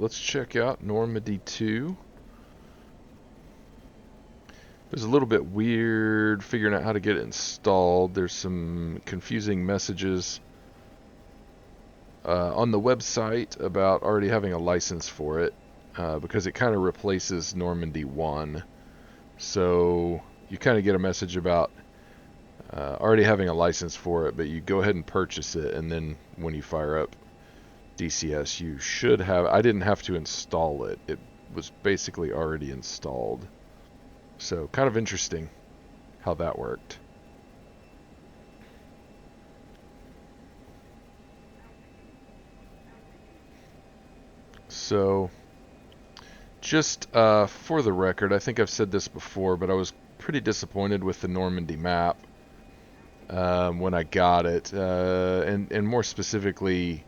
let's check out Normandy 2. It was a little bit weird figuring out how to get it installed. There's some confusing messages on the website about already having a license for it, because it kind of replaces Normandy 1. So you kind of get a message about already having a license for it, but you go ahead and purchase it, and then when you fire up DCS, you should have... I didn't have to install it. It was basically already installed. So kind of interesting how that worked. So just for the record, I think I've said this before, but I was pretty disappointed with the Normandy map when I got it, and more specifically,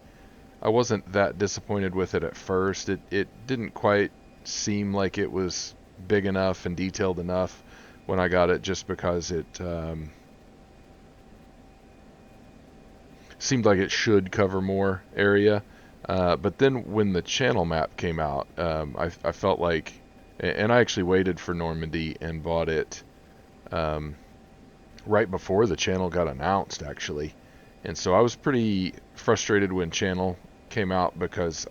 I wasn't that disappointed with it at first. It didn't quite seem like it was big enough and detailed enough when I got it, just because it seemed like it should cover more area. But then when the channel map came out, I felt like, and I actually waited for Normandy and bought it right before the channel got announced, actually. And so I was pretty frustrated when channel came out, because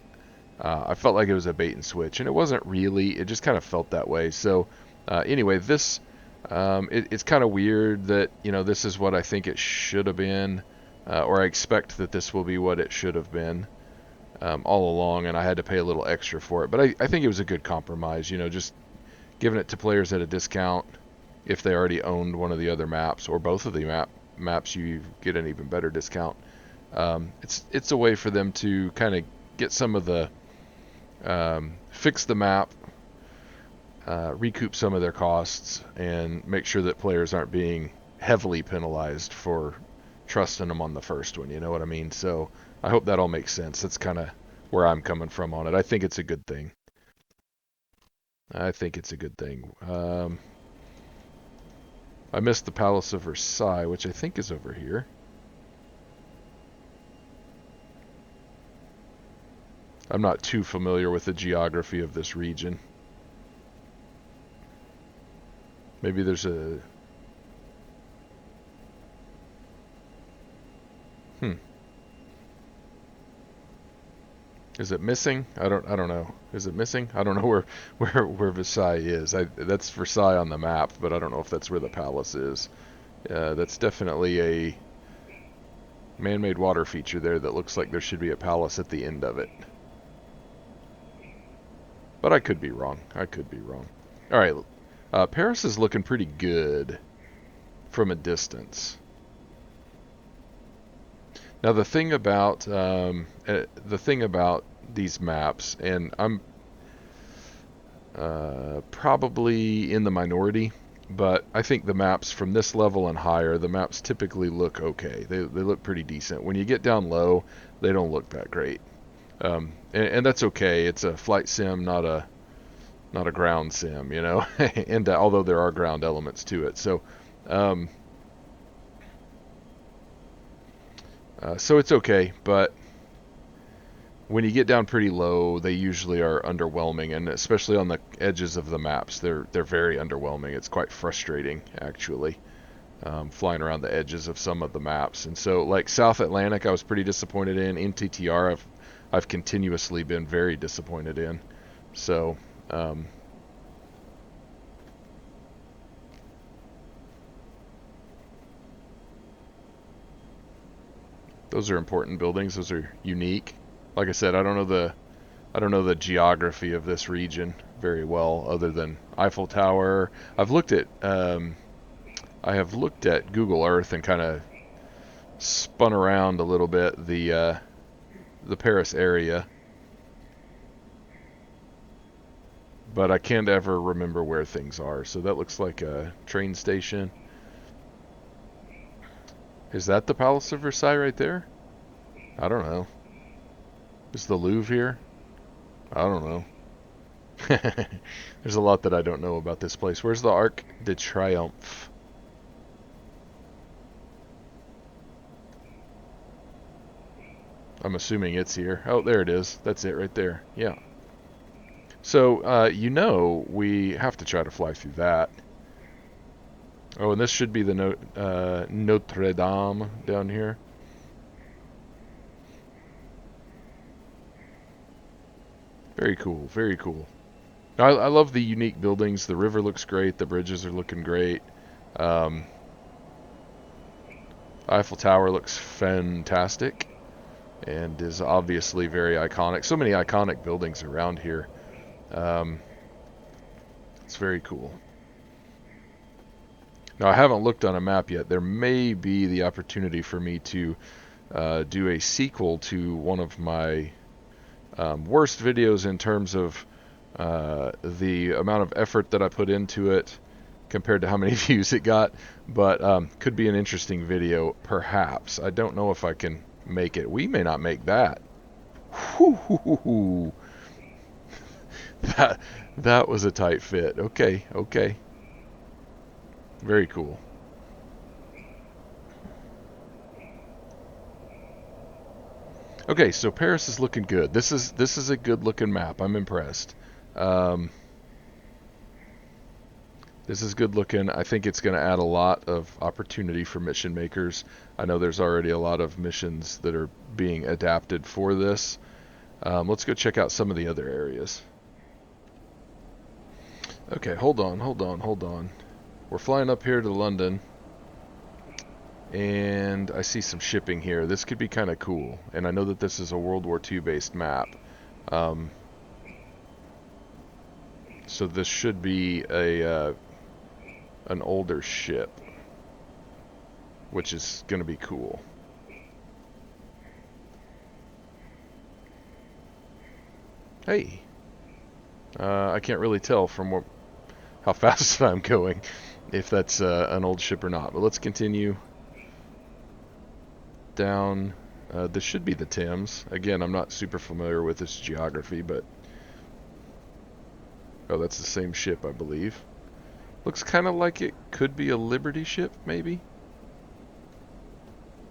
I felt like it was a bait and switch, and it wasn't really. It just kind of felt that way. So anyway, this it's kind of weird that, you know, this is what I think it should have been, or I expect that this will be what it should have been all along, and I had to pay a little extra for it. But I think it was a good compromise, you know, just giving it to players at a discount. If they already owned one of the other maps, or both of the maps, you get an even better discount. It's a way for them to kind of get some of the fix the map, recoup some of their costs, and make sure that players aren't being heavily penalized for trusting them on the first one. You know what I mean? So I hope that all makes sense. That's kind of where I'm coming from on it. I think it's a good thing. I think it's a good thing. I missed the Palace of Versailles, which I think is over here. I'm not too familiar with the geography of this region. Maybe there's a... Is it missing? I don't know. Is it missing? I don't know where Versailles is. That's Versailles on the map, but I don't know if that's where the palace is. That's definitely a man-made water feature there that looks like there should be a palace at the end of it. But I could be wrong. I could be wrong. All right, Paris is looking pretty good from a distance. Now the thing about these maps, and I'm probably in the minority, but I think the maps from this level and higher, the maps typically look okay. They look pretty decent. When you get down low, they don't look that great, and that's okay. It's a flight sim, not a ground sim, you know. And although there are ground elements to it, so. So it's okay, but when you get down pretty low, they usually are underwhelming, and especially on the edges of the maps, they're very underwhelming. It's quite frustrating, actually, flying around the edges of some of the maps. And so, like South Atlantic, I was pretty disappointed in. NTTR, I've continuously been very disappointed in. So. Those are important buildings. Those are unique. Like I said, I don't know the geography of this region very well, other than Eiffel Tower. I have looked at Google Earth and kind of spun around a little bit the Paris area, but I can't ever remember where things are. So that looks like a train station. Is that the Palace of Versailles right there? I don't know. Is the Louvre here? I don't know. There's a lot that I don't know about this place. Where's the Arc de Triomphe? I'm assuming it's here. Oh, there it is. That's it right there. Yeah. So, you know, we have to try to fly through that. Oh, and this should be the Notre Dame down here. Very cool, very cool. I love the unique buildings. The river looks great. The bridges are looking great. Um, Eiffel Tower looks fantastic and is obviously very iconic. So many iconic buildings around here. Um, it's very cool. Now, I haven't looked on a map yet. There may be the opportunity for me to do a sequel to one of my worst videos in terms of the amount of effort that I put into it compared to how many views it got, but could be an interesting video, perhaps. I don't know if I can make it. We may not make that. Whew. That was a tight fit. Okay, okay. Very cool. Okay, so Paris is looking good. This is a good looking map. I'm impressed. Um, this is good looking. I think it's going to add a lot of opportunity for mission makers. I know there's already a lot of missions that are being adapted for this. Let's go check out some of the other areas. Okay, hold on. We're flying up here to London, and I see some shipping here. This could be kind of cool, and I know that this is a World War II based map. So this should be an older ship, which is going to be cool. Hey, I can't really tell from how fast I'm going if that's an old ship or not. But let's continue down. This should be the Thames. Again, I'm not super familiar with this geography, but oh, that's the same ship, I believe. Looks kind of like it could be a Liberty ship, maybe?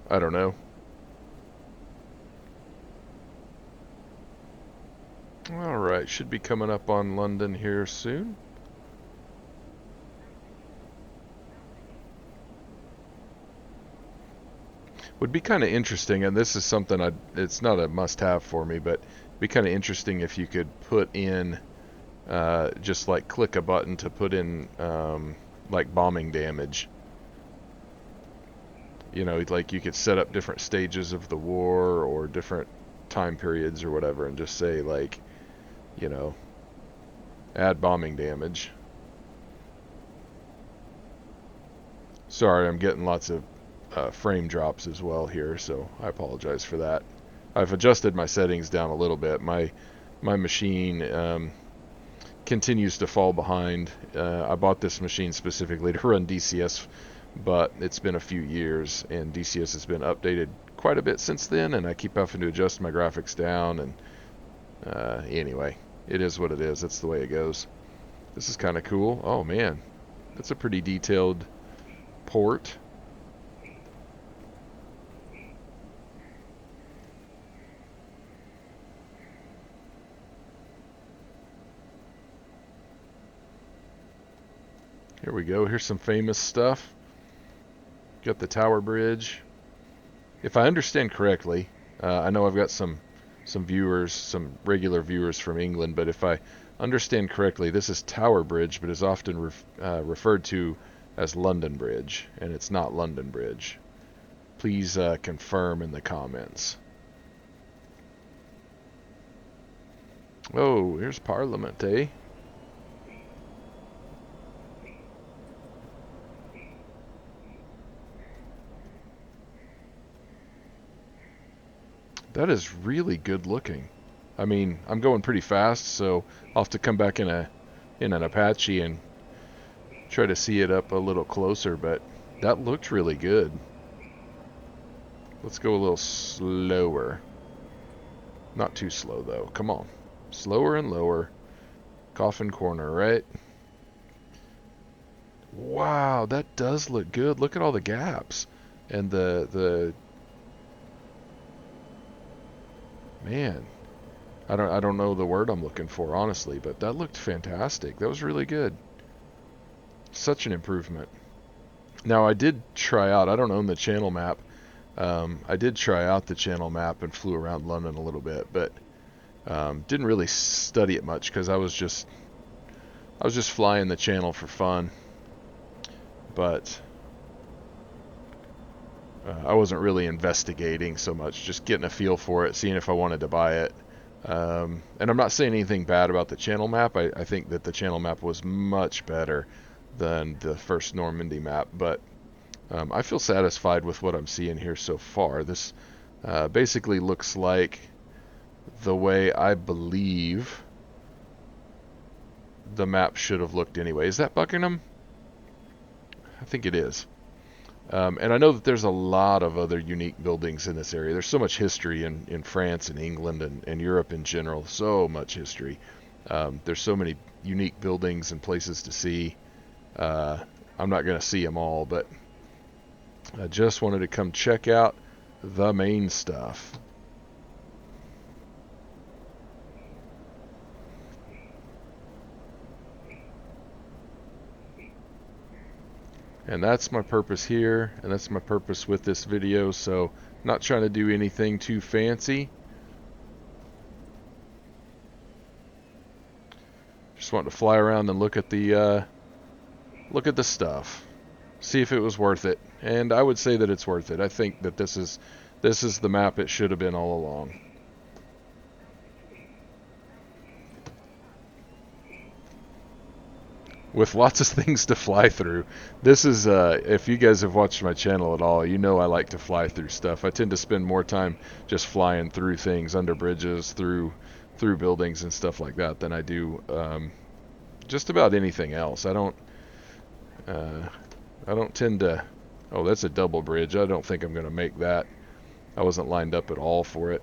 I don't know. Alright, should be coming up on London here soon. Would be kind of interesting, and this is something it's not a must-have for me, but it'd be kind of interesting if you could put in, just like click a button to put in, like bombing damage. You know, like you could set up different stages of the war or different time periods or whatever and just say like, you know, add bombing damage. Sorry, I'm getting lots of frame drops as well here, so I apologize for that. I've adjusted my settings down a little bit. My machine continues to fall behind. I bought this machine specifically to run DCS, but it's been a few years, and DCS has been updated quite a bit since then, and I keep having to adjust my graphics down, and anyway, it is what it is. That's the way it goes. This is kind of cool. Oh man, that's a pretty detailed port. Here we go. Here's some famous stuff. Got the Tower Bridge. If I understand correctly, I know I've got some viewers, some regular viewers from England, but if I understand correctly, this is Tower Bridge, but is often referred to as London Bridge, and it's not London Bridge. Please confirm in the comments. Oh, here's Parliament, eh? That is really good looking. I mean, I'm going pretty fast, so I'll have to come back in an Apache and try to see it up a little closer, but that looked really good. Let's go a little slower. Not too slow, though. Come on. Slower and lower. Coffin corner, right? Wow, that does look good. Look at all the gaps. And the... Man. I don't know the word I'm looking for, honestly, but that looked fantastic. That was really good. Such an improvement. Now, I did try out, I don't own the channel map. I did try out the channel map and flew around London a little bit, but didn't really study it much because I was just flying the channel for fun. But I wasn't really investigating so much, just getting a feel for it, seeing if I wanted to buy it. And I'm not saying anything bad about the channel map. I think that the channel map was much better than the first Normandy map, but I feel satisfied with what I'm seeing here so far. This basically looks like the way I believe the map should have looked anyway. Is that Buckingham? I think it is. And I know that there's a lot of other unique buildings in this area. There's so much history in France and England and Europe in general. So much history. There's so many unique buildings and places to see. I'm not going to see them all, but I just wanted to come check out the main stuff. And that's my purpose here, and that's my purpose with this video, so not trying to do anything too fancy. Just wanted to fly around and look at the stuff. See if it was worth it. And I would say that it's worth it. I think that this is the map it should have been all along. With lots of things to fly through. This is, if you guys have watched my channel at all, you know I like to fly through stuff. I tend to spend more time just flying through things, under bridges, through buildings and stuff like that than I do just about anything else. I don't tend to... Oh, that's a double bridge. I don't think I'm going to make that. I wasn't lined up at all for it.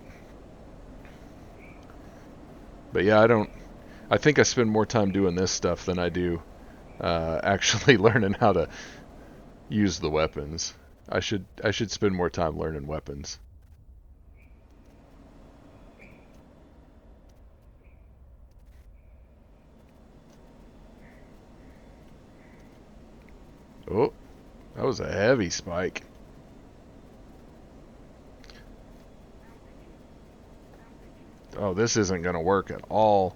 But yeah, I think I spend more time doing this stuff than I do actually learning how to use the weapons. I should spend more time learning weapons. Oh, that was a heavy spike. Oh, this isn't going to work at all.